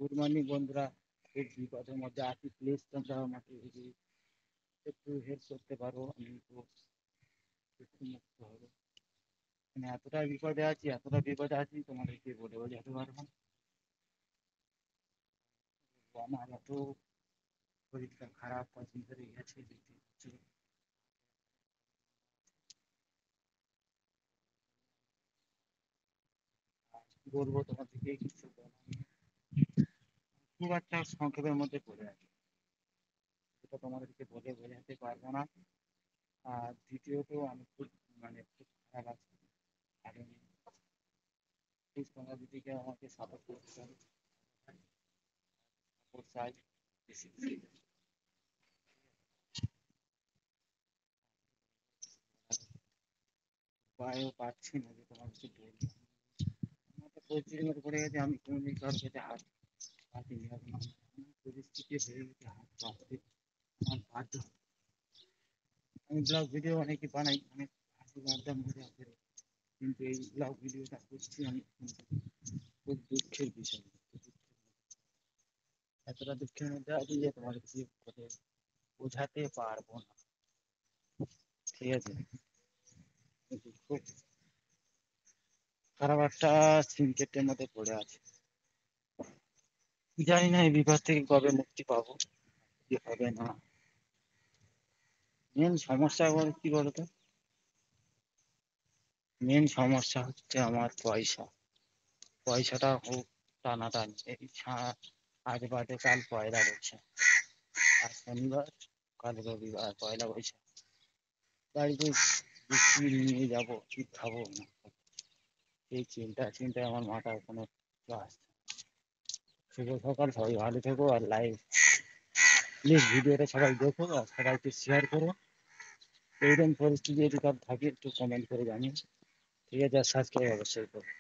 Good morning বন্ধুরা। খুব বিপদের মধ্যে আছি, প্লিজ তোমরা আমাকে যদি একটু হেল্প করতে পারো, আমি তো একটু মুক্ত হবো। মানে এতটা বিপদে আছি তোমাদেরকে বলে বোঝাতে পারবো না। তো আমার এত শরীরটা খারাপ, কদিন ধরে গেছে দেখতে পাচ্ছ। আর কি বলবো তোমাদেরকে, কিছু বলার নেই। খুব একটা সংক্ষেপের মধ্যে পড়ে আছে, এটা তোমাদেরকে বলে বোঝাতে পারবো না। আর দ্বিতীয়ত আমি খুব খুব খারাপ আছি। কারণ প্লিজ তোমরা যদি কেউ আমাকে সাপোর্ট করতে পারো, সাপোর্ট চাই বেশি বেশি। উপায়ও পাচ্ছি না যে তোমার কিছু বলবো। আমার তো পরিস্থিতির মধ্যে পড়ে গেছে, আমি কোনোদিন কারোর সাথে হাত পাতিনি এখন। আমার পরিস্থিতি হয়ে গেছে হাত পাততে আমার বাধ্য। আমি ব্লগ ভিডিও অনেকই বানাই, অনেক হাসি মজা মজা করে, কিন্তু এই ব্লগ ভিডিওটা করছি আমি কিন্তু খুব দুঃখের বিষয়। এতটা দুঃখের মধ্যে আছি যে তোমার কি করে বোঝাতে পারবো না। ঠিক আছে, কিন্তু খুব খারাপ একটা সিনকেটের মধ্যে পড়ে আছে। জানি না এই বিপদ থেকে কবে মুক্তি পাবো, কি হবে না। মেন সমস্যা কি বলতো, মেন সমস্যা হচ্ছে আমার পয়সা। পয়সাটা খুব টানাটানি, এই আজ বাদে কাল পয়লা বৈশাখ, আজ শনিবার, কাল রবিবার, পয়লা বৈশাখ। বাড়িতে কি নিয়ে যাবো, কি খাবো না খাবো, এই চিন্তায় আমার মাথা কোনো আসছে না। শুভ সকাল, সবাই ভালো থেকো। আর লাইভ প্লিজ ভিডিওটা সবাই দেখো আর সবাইকে শেয়ার করো। এইরকম পরিস্থিতি যদি কারো থাকে একটু কমেন্ট করে জানিও। ঠিক আছে, আর সাবস্ক্রাইব অবশ্যই করো।